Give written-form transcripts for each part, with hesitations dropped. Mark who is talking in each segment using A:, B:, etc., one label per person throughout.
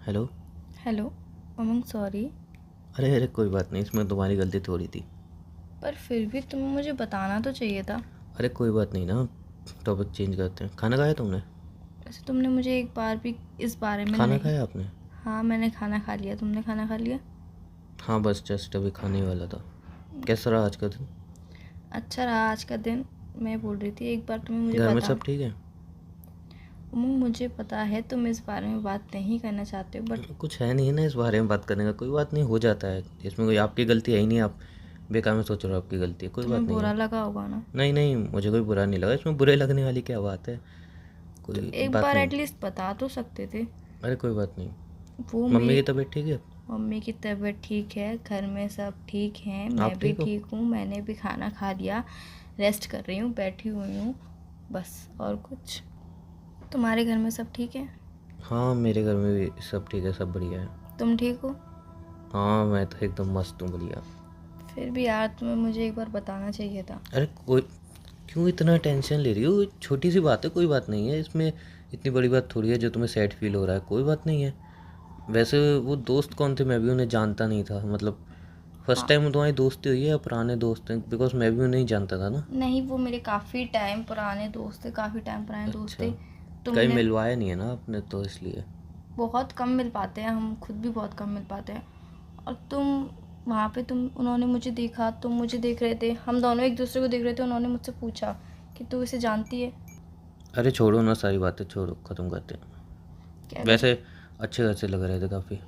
A: Hello.
B: Hello. उमंग sorry.
A: अरे अरे कोई बात नहीं, इसमें तुम्हारी गलती थोड़ी थी।
B: पर फिर भी तुम्हें मुझे बताना तो चाहिए था।
A: अरे कोई बात नहीं ना, टॉपिक चेंज करते हैं। खाना खाया तुमने?
B: वैसे तुमने मुझे एक बार भी इस बारे में
A: खाना
B: नहीं।
A: खाया आपने?
B: हाँ, मैंने खाना खा लिया। तुमने खाना खा लिया?
A: हाँ बस जस्ट अभी खाने ही वाला था। कैसा रहा आज का दिन?
B: अच्छा रहा आज का दिन। मैं बोल रही थी एक बार तुम्हें मुझे
A: घर में
B: बता।
A: सब ठीक है?
B: उमंग मुझे पता है तुम इस बारे में बात नहीं करना चाहते हो, बट
A: कुछ है नहीं ना इस बारे में बात करने का, कोई बात नहीं, हो जाता है। इसमें कोई आपकी गलती है ही नहीं, आप बेकार में सोच रहे हो आपकी गलती है, कोई
B: तुम्हें
A: बात नहीं
B: बुरा
A: है।
B: लगा होगा ना।
A: नहीं नहीं, मुझे कोई बुरा नहीं लगा, इसमें बुरे लगने वाली क्या बात है,
B: तो
A: कोई
B: एक
A: बात
B: बार
A: नहीं।
B: एटलीस्ट बता तो सकते थे।
A: अरे कोई बात नहीं।
B: वो
A: मम्मी
B: मेरी
A: की तबीयत ठीक है?
B: मम्मी की तबीयत ठीक है, घर में सब ठीक हैं, मैं
A: आप
B: भी
A: ठीक हो?
B: ठीक हूँ। मैंने भी खाना खा लिया, रेस्ट कर रही हूँ, बैठी हुई हूँ बस। और कुछ? तुम्हारे घर में सब ठीक है?
A: हाँ मेरे घर में भी सब ठीक है, सब बढ़िया है।
B: तुम ठीक हो?
A: हाँ मैं तो एकदम मस्त हूँ, बढ़िया।
B: फिर भी यार तुम्हें मुझे एक बार बताना चाहिए था।
A: अरे कोई, क्यों इतना टेंशन ले रही हो? छोटी सी बात है, कोई बात नहीं है इसमें। इतनी बड़ी बात थोड़ी है जो तुम्हें सैड फील हो रहा है, कोई बात नहीं है। वैसे वो दोस्त कौन थे? मैं भी उन्हें जानता नहीं था, मतलब फर्स्ट
B: हाँ।
A: टाइम तुम्हारी दोस्ती हुई है या पुराने दोस्त हैं? बिकॉज मैं भी उन्हें नहीं जानता था ना।
B: नहीं, वो मेरे काफ़ी टाइम पुराने दोस्त थे, काफ़ी टाइम पुराने दोस्त
A: अच्छा,
B: थे।
A: कहीं
B: तुमने
A: मिलवाया नहीं है ना आपने तो इसलिए।
B: बहुत कम मिल पाते हैं, हम खुद भी बहुत कम मिल पाते हैं। और तुम वहाँ पे, उन्होंने मुझे देखा, तुम मुझे देख रहे थे, हम दोनों एक दूसरे को देख रहे थे। उन्होंने मुझसे पूछा कि तू इसे जानती है?
A: अरे छोड़ो ना, सारी बातें छोड़ो, ख़त्म करते हैं।
B: क्या कर?
A: वैसे अच्छे खासे लग रहे थे काफ़ी,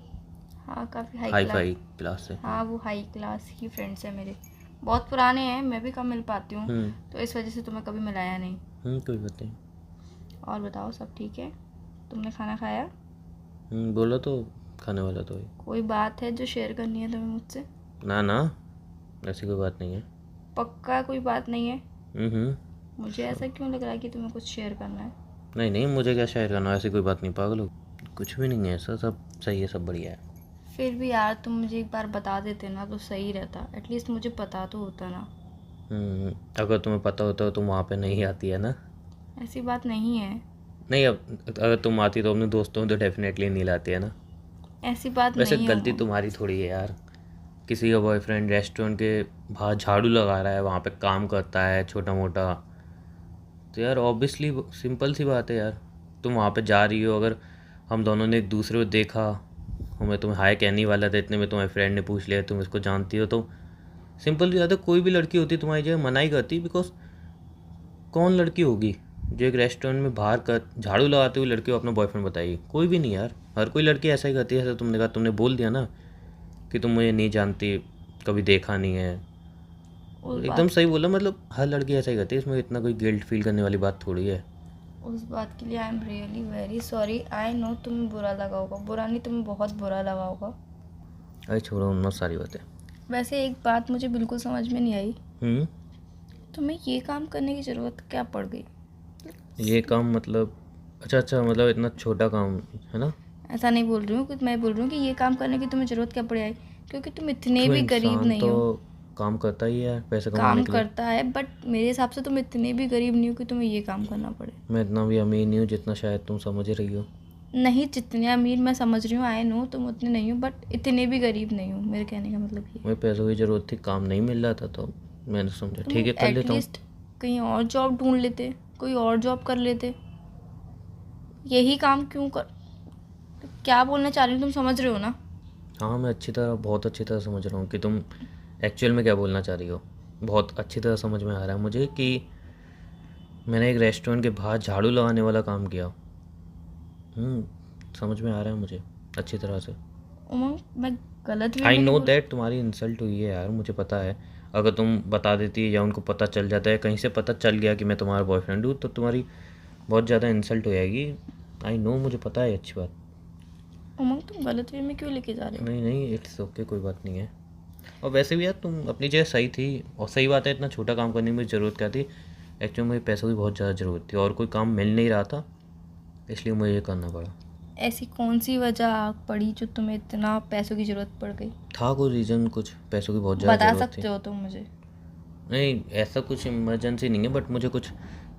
B: हाँ, काफ़ी हाई
A: हाई
B: क्लास।
A: फाई क्लास से।
B: हाँ, वो हाई क्लास ही फ्रेंड्स हैं मेरे। बहुत पुराने हैं, मैं भी कम मिल पाती हूँ,
A: हम्म।
B: तो इस वजह से तुम्हें कभी मिलाया नहीं।
A: कोई बात नहीं।
B: और बताओ, सब ठीक है? तुमने खाना खाया?
A: बोलो तो, खाने वाला तो है।
B: कोई बात है जो शेयर करनी है तुम्हें मुझसे?
A: ना ना, ऐसी कोई बात नहीं है।
B: पक्का कोई बात नहीं है?
A: हम्म।
B: मुझे ऐसा क्यों लग रहा है कि तुम्हें कुछ शेयर करना है।
A: नहीं नहीं, मुझे क्या शेयर करना, ऐसी कोई बात नहीं, पागल हो? कुछ भी नहीं है ऐसा, सब सही है, सब बढ़िया है।
B: फिर भी यार तुम मुझे एक बार बता देते ना तो सही रहता, एटलीस्ट मुझे पता तो होता ना।
A: अगर तुम्हें पता होता तो तुम वहाँ पे नहीं आती है ना।
B: ऐसी बात नहीं है।
A: नहीं, अब अगर तुम आती तो अपने दोस्तों में तो डेफिनेटली नहीं लाती है ना।
B: ऐसी बात
A: वैसे
B: नहीं है
A: गलती
B: उमंग।
A: तुम्हारी थोड़ी है यार। किसी का बॉयफ्रेंड रेस्टोरेंट के बाहर झाड़ू लगा रहा है, वहाँ पे काम करता है छोटा मोटा, तो यार ऑब्वियसली सिंपल सी बात है यार। तुम वहाँ पे जा रही हो, अगर हम दोनों ने एक दूसरे को देखा, हमें तुम्हें हाय कहने ही वाला था, इतने में तुम्हारे फ्रेंड ने पूछ लिया तुम इसको जानती हो, तो सिंपल सी बात है, कोई भी लड़की होती तुम्हारी जगह मना ही करती। बिकॉज कौन लड़की होगी जो एक रेस्टोरेंट में बाहर कर झाड़ू लगाते हुए लड़की को अपना बॉयफ्रेंड बताएगी? कोई भी नहीं यार, हर कोई लड़की ऐसा ही करती है। ऐसा तुमने कहा, तुमने बोल दिया ना कि तुम मुझे नहीं जानती, कभी देखा नहीं है,
B: उस
A: एकदम
B: बात
A: सही बोला। मतलब हर लड़की ऐसा ही करती है, इसमें इतना कोई गिल्ट फील करने वाली बात थोड़ी है।
B: उस बात के लिए I am really very sorry. I know तुम्हें बुरा लगा होगा, बुरा नहीं, तुम्हें बहुत बुरा लगा होगा।
A: अरे छोड़ो उन सारी बातें।
B: वैसे एक बात मुझे बिल्कुल समझ में नहीं आई,
A: हम्म।
B: तुम्हें ये काम करने की ज़रूरत क्या पड़ गई?
A: ये काम मतलब? अच्छा अच्छा, मतलब इतना छोटा काम है ना।
B: ऐसा नहीं बोल रही हूँ कि, मैं बोल रही हूँ कि ये काम करने की तुम्हें ज़रूरत क्या पड़ आई, क्योंकि तुम इतने
A: क्यों,
B: भी गरीब
A: इंसान
B: नहीं
A: तो
B: हो।
A: काम करता ही है पैसे कमाने
B: काम
A: के लिए।
B: करता है, बट मेरे हिसाब से तुम इतने भी गरीब नहीं हो कि तुम्हें ये काम करना पड़े।
A: मैं इतना भी अमीर नहीं हूँ जितना शायद तुम समझ रही हो।
B: नहीं, जितने अमीर मैं समझ रही हूँ, आई नो तुम उतने नहीं हो, बट इतने भी गरीब नहीं हो, मेरे कहने का मतलब ये।
A: मुझे पैसों की ज़रूरत थी, काम नहीं मिल रहा था, तो मैंने समझा
B: तुम
A: ठीक है कर लेता हूँ।
B: एटलीस्ट कहीं और जॉब ढूंढ लेते, कोई और जॉब कर लेते। यही काम क्यों कर? क्या बोलना चाह रही हूँ, तुम समझ रहे हो ना?
A: हाँ मैं अच्छी तरह, बहुत अच्छी तरह समझ रहा हूँ कि तुम एक्चुअल में क्या बोलना चाह रही हो। बहुत अच्छी तरह समझ में आ रहा है मुझे कि मैंने एक रेस्टोरेंट के बाहर झाड़ू लगाने वाला काम किया। समझ में आ रहा है मुझे अच्छी तरह से।
B: उमंग, मैं गलत वे
A: आई
B: में नहीं
A: नो
B: बोल।
A: दैट तुम्हारी इंसल्ट हुई है यार, मुझे पता है। अगर तुम बता देती या उनको पता चल जाता है, कहीं से पता चल गया कि मैं तुम्हारा बॉयफ्रेंड हूँ, तो तुम्हारी बहुत ज़्यादा इंसल्ट हो जाएगी। आई नो, मुझे पता है, अच्छी बात।
B: उमंग, तुम गलत वे में क्यों लेके जा रहे हो?
A: नहीं नहीं, इट्स ओके, कोई बात नहीं है। और वैसे भी यार तुम अपनी जगह सही थी, और सही बात है, इतना छोटा काम करने में ज़रूरत क्या थी। एक्चुअली मुझे पैसों की बहुत ज़्यादा ज़रूरत थी और कोई काम मिल नहीं रहा था, इसलिए मुझे ये करना पड़ा।
B: ऐसी कौन सी वजह आ पड़ी जो तुम्हें इतना पैसों की ज़रूरत पड़ गई?
A: था कोई रीज़न, कुछ पैसों की बहुत ज़्यादा
B: बता
A: ज़रूरत थी।
B: सकते हो तुम मुझे?
A: नहीं ऐसा कुछ इमरजेंसी नहीं है, बट मुझे कुछ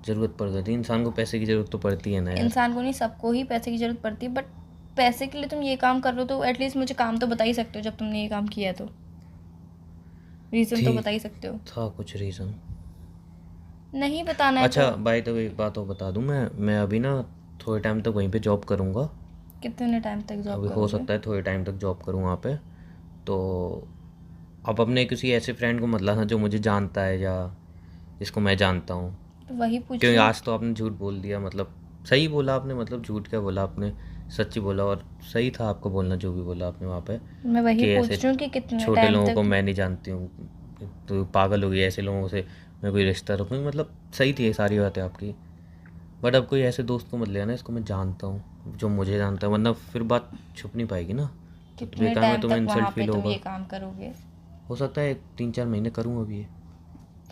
A: ज़रूरत पड़ गई थी। इंसान को पैसे की ज़रूरत तो पड़ती है ना यार।
B: इंसान को नहीं, सबको ही पैसे की ज़रूरत पड़ती है, बट पैसे के लिए तुम ये काम कर रहे हो तो एटलीस्ट मुझे काम तो बता ही सकते हो, जब तुमने ये काम किया है तो रीज़न तो
A: ठीक
B: बता ही सकते हो।
A: था कुछ रीज़न।
B: नहीं बताना है
A: अच्छा
B: तो
A: बाय द वे एक बात और बता दूं, मैं अभी ना थोड़े टाइम तक वहीं पे जॉब करूँगा।
B: कितने टाइम तक जॉब
A: अभी हो
B: करोगे?
A: सकता है थोड़े टाइम तक जॉब करूँ वहाँ पे। तो आप अपने किसी ऐसे फ्रेंड को मत लाना जो मुझे जानता है या जिसको मैं जानता हूँ,
B: तो वही पूछ
A: क्योंकि
B: रही हूँ।
A: आज तो आपने झूठ बोल दिया। मतलब सही बोला आपने, मतलब झूठ क्या बोला आपने, सच ही बोला। और सही था आपको बोलना जो भी बोला आपने वहाँ पे,
B: मैं वही
A: कि
B: पूछ
A: ऐसे
B: रही हूँ कि कितने
A: छोटे
B: टाइम
A: लोगों को
B: तक।
A: मैं नहीं जानती हूँ, तो पागल हो गई ऐसे लोगों से मैं कोई रिश्ता रखूँ। मतलब सही थी ये सारी बातें आपकी, बट अब कोई ऐसे दोस्त को मत लेना इसको मैं जानता हूँ, जो मुझे जानता है, वरना फिर बात छुप नहीं पाएगी ना, तो
B: कितने
A: बेकार में
B: टाइम
A: तुम्हें
B: तक
A: इंसल्ट
B: वहाँ पे
A: फील
B: तुम ये
A: होगा।
B: काम करोगे?
A: हो सकता है 3-4 महीने करूँ अभी ये।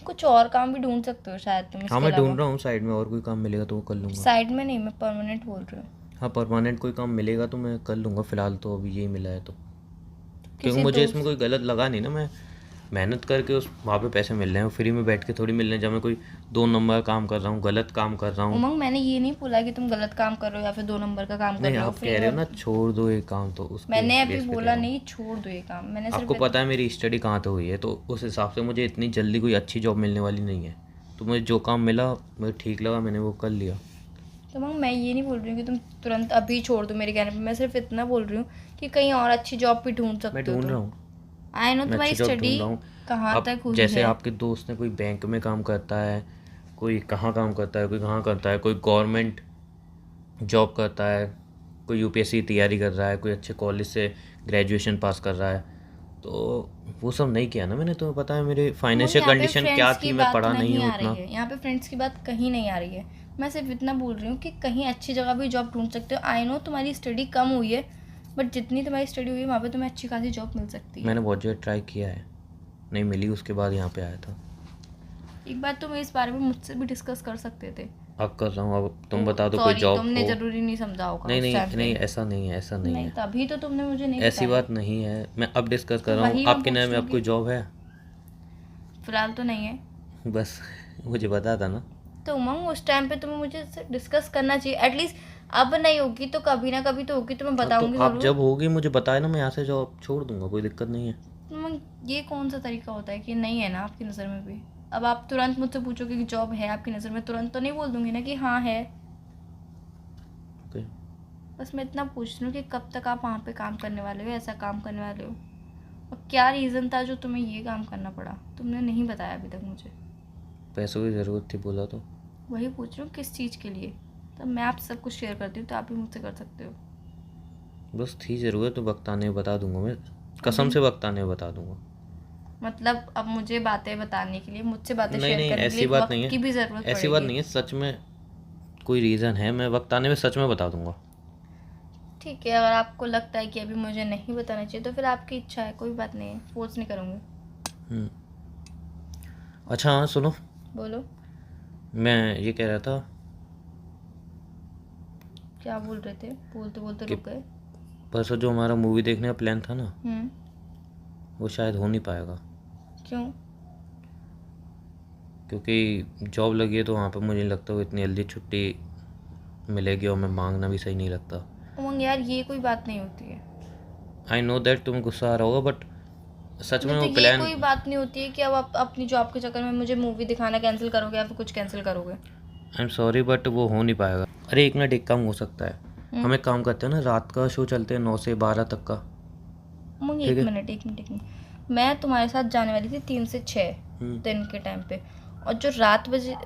B: कुछ और काम भी ढूंढ सकते हो शायद तुम
A: हाँ
B: इसके
A: मैं
B: अलावा।
A: ढूंढ रहा हूँ साइड में, और कोई काम मिलेगा तो वो कर लूँगा।
B: साइड में नहीं, मैं परमानेंट बोल रही हूँ।
A: हाँ परमानेंट कोई काम मिलेगा तो मैं कर लूँगा, फ़िलहाल तो अभी यही मिला है तो। क्योंकि
B: किसी
A: मुझे इसमें
B: दोस्त।
A: कोई गलत लगा नहीं ना, मैं मेहनत करके उस वहाँ पे पैसे मिल रहे हैं, फ्री में बैठ के थोड़ी मिल रहे हैं जब मैं कोई 2 नंबर का काम कर रहा हूँ, गलत काम कर रहा हूँ।
B: उमंग, मैंने ये नहीं बोला कि तुम गलत काम कर रहे हो या फिर 2 नंबर का काम कर
A: नहीं
B: रहे हो
A: आप
B: फ्री
A: कह रहे हो
B: में।
A: ना छोड़ दो ये काम, तो उसके
B: मैंने अभी
A: बेस पे कह
B: बोला
A: रहा हूँ।
B: नहीं छोड़ दो ये काम, मैंने सिर्फ
A: आपको पता है मेरी स्टडी कहाँ तक हुई है, तो उस हिसाब से मुझे इतनी जल्दी कोई अच्छी जॉब मिलने वाली नहीं है। तो मुझे जो काम मिला मुझे ठीक लगा, मैंने वो कर लिया।
B: तो उमंग, मैं ये नहीं बोल रही हूँ कि तुम तुरंत अभी छोड़ दो मेरे कहने पे, मैं सिर्फ इतना बोल रही हूँ कि कहीं और अच्छी जॉब भी ढूंढ
A: मैं
B: सकते हो
A: ढूंढ रहा
B: तुम।
A: हूँ,
B: आई नो
A: मैं
B: तुम्हारी
A: अच्छी जॉब
B: स्टडी
A: ढूंढ रहा हूँ।
B: कहाँ
A: अब
B: तक हुई
A: जैसे
B: है।
A: आपके दोस्त ने कोई बैंक में काम करता है, कोई कहाँ काम करता है, कोई कहाँ करता है, कोई गवर्नमेंट जॉब करता है, कोई यूपीएससी तैयारी कर रहा है, कोई अच्छे कॉलेज से ग्रेजुएशन पास कर रहा है। तो वो सब नहीं किया ना मैंने, तुम्हें पता है मेरी
B: उमंग,
A: फाइनेंशियल
B: यहाँ पे
A: कंडीशन क्या
B: फ्रेंड्स की
A: थी, मैं
B: बात
A: पढ़ा नहीं
B: नहीं
A: हूँ
B: आ रही
A: उतना।
B: है, यहाँ पे फ्रेंड्स की बात कहीं नहीं आ रही है। मैं सिर्फ इतना बोल रही हूँ कि कहीं अच्छी जगह भी जॉब ढूंढ सकते हो। आई नो तुम्हारी स्टडी कम हुई है, बट जितनी तुम्हारी स्टडी हुई है वहाँ पे तुम्हें अच्छी खासी जॉब मिल सकती है।
A: मैंने बहुत जगह ट्राई किया है, नहीं मिली, उसके बाद यहाँ पे आया था।
B: एक बार तुम इस बारे में मुझसे भी डिस्कस कर सकते थे।
A: अब कर रहा हूँ, अब तुम बता दो कोई
B: सॉरी,
A: जॉब
B: तुमने
A: हो।
B: जरूरी नहीं समझा होगा
A: नहीं
B: उस
A: नहीं
B: टाइम पे।
A: नहीं, ऐसा नहीं है, ऐसा नहीं
B: नहीं,
A: है,
B: तभी तो तुमने मुझे नहीं
A: ऐसी
B: बताया।
A: बात नहीं है। मैं अब डिस्कस कर
B: तो
A: रहा हूँ,
B: वही मैं
A: आपके
B: पूछ
A: नए
B: रही
A: में
B: हूँ
A: अब कोई
B: कि
A: जॉब है?
B: फिलहाल तो नहीं है।
A: बस मुझे बता था ना।
B: तो उमंग, उस टाइम पे तुम्हें मुझे डिस्कस करना चाहिए एटलीस्ट। अब नहीं होगी तो कभी ना कभी तो होगी, तो मैं
A: तो
B: बताऊंगी
A: आप
B: जरूर।
A: जब होगी मुझे बताए ना, मैं यहाँ से जॉब छोड़ दूंगा, कोई दिक्कत नहीं है।
B: उमंग, ये कौन सा तरीका होता है कि नहीं है ना आपकी नज़र में भी? अब आप तुरंत मुझसे पूछोगे कि जॉब है आपकी नज़र में, तुरंत तो नहीं बोल दूंगी ना कि हाँ है।
A: ओके।
B: बस मैं इतना पूछ रही हूँ कि कब तक आप वहाँ पे काम करने वाले हो, ऐसा काम करने वाले हो, और क्या रीज़न था जो तुम्हें ये काम करना पड़ा? तुमने नहीं बताया अभी तक मुझे।
A: पैसों की ज़रूरत थी बोला तो।
B: वही पूछ रही हूँ किस चीज़ के लिए। तब मैं आपसे सब कुछ शेयर करती हूँ तो आप भी मुझसे कर सकते हो।
A: बस थी ज़रूरत तो वक्त आने में बता दूंगा, मैं कसम से वक्त आने में बता दूंगा।
B: मतलब अब मुझे बातें बताने के लिए, मुझसे बातें
A: नहीं
B: शेयर
A: नहीं
B: करने के
A: ऐसी
B: लिए एक
A: बात नहीं
B: वक्त की भी
A: है,
B: ज़रूरत
A: ऐसी बात
B: पड़ेगी।
A: नहीं है, सच में कोई रीज़न है, मैं वक्त आने में सच में बता दूंगा।
B: ठीक है, अगर आपको लगता है कि अभी मुझे नहीं बताना चाहिए तो फिर आपकी इच्छा है, कोई बात नहीं है, फोर्स नहीं करूँगी।
A: हम्म। अच्छा हाँ सुनो,
B: बोलो।
A: मैं ये कह रहा था
B: क्या बोल रहे थे? बोलते बोलते
A: कि
B: रुक गए।
A: परसों जो हमारा मूवी देखने का प्लान था ना, वो शायद हो नहीं पाएगा,
B: क्यों?
A: क्योंकि जॉब लगी है तो वहाँ पे मुझे नहीं लगता वो इतनी जल्दी छुट्टी मिलेगी, और मैं मांगना भी सही नहीं लगता।
B: उमंग यार, ये कोई बात नहीं होती है।
A: आई नो दैट तुम्हें गुस्सा आ रहा होगा, बट सच में
B: नहीं,
A: वो
B: तो ये
A: प्लान।
B: कोई बात नहीं होती है कि अब आप अपनी जॉब के चक्कर में मुझे मूवी दिखाना कैंसिल करोगे या फिर कुछ कैंसिल करोगे।
A: आई एम सॉरी बट वो हो नहीं पाएगा। अरे एक मिनट, एक काम हो सकता है, हम एक काम करते हैं ना, रात का शो चलते हैं 9 से 12 तक का।
B: उमंग,
A: ठीक
B: एक
A: है।
B: मिनट एक मिनट एक मिनट, मैं तुम्हारे साथ जाने वाली थी 3 से 6
A: हम्म।
B: दिन के टाइम पे, और जो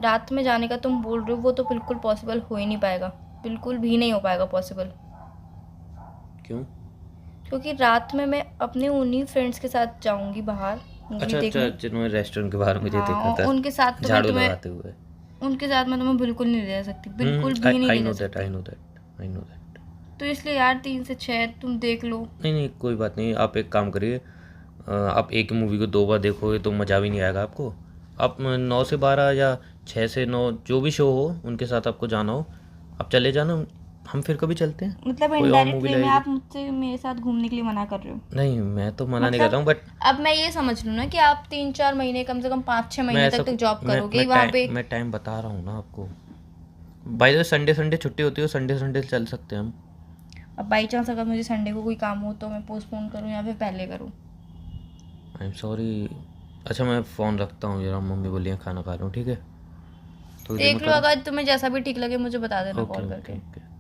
B: रात में जाने का तुम बोल रहे हो वो तो बिल्कुल पॉसिबल हो ही नहीं पाएगा, बिल्कुल भी नहीं हो पाएगा पॉसिबल।
A: क्यों?
B: क्योंकि रात में मैं अपने उन्हीं फ्रेंड्स के साथ जाऊंगी बाहर मूवी
A: अच्छा
B: देखने।
A: जिन्होंने रेस्टोरेंट के बाहर मुझे
B: हाँ,
A: देखा
B: और
A: था
B: उनके साथ तो मैं
A: झाड़ू
B: तुम्हें
A: लगाते हुए।
B: उनके साथ मैं तुम्हें बिल्कुल नहीं ले जा सकती, बिल्कुल भी नहीं
A: आई
B: ले जा
A: नो दैट, आई
B: सकती।
A: Know that, I know that.
B: तो इसलिए यार 3 से 6 तुम देख लो।
A: नहीं नहीं कोई बात नहीं, आप एक काम करिए, आप एक ही मूवी को 2 बार देखोगे तो मज़ा भी नहीं आएगा आपको। आप 9 से 12 या 6 से 9 जो भी शो हो उनके साथ आपको जाना हो आप चले जाना, हम फिर कभी चलते हैं,
B: मतलब
A: कोई और मूवी
B: इनडायरेक्टली में
A: लगेगी।
B: आप मुझसे मेरे साथ घूमने के लिए मना कर रहे हो?
A: नहीं मैं तो मना नहीं कर रहा हूँ, बट
B: अब मैं ये समझ लूँ ना कि आप 3-4 महीने, कम से कम 5-6
A: मैं
B: महीने
A: ऐसा
B: तक जॉब
A: मैं
B: करोगे
A: मैं
B: वहाँ पे।
A: टाइम मैं टाइम बता रहा हूँ ना आपको। By the way Sunday Sunday छुट्टी होती है, संडे संडे चल सकते हैं हम।
B: अब बाई चांस अगर मुझे संडे को कोई काम हो तो मैं पोस्टपोन करूँ या फिर पहले करूँ।
A: I am sorry. अच्छा मैं फ़ोन रखता हूँ जरा, मम्मी बोली है खाना खा रहा हूँ, ठीक है? थोड़ी देर में
B: देख लो,
A: करूँ?
B: अगर तुम्हें जैसा भी ठीक लगे मुझे बता देना
A: ओके
B: कॉल
A: ओके
B: करके।
A: ओके।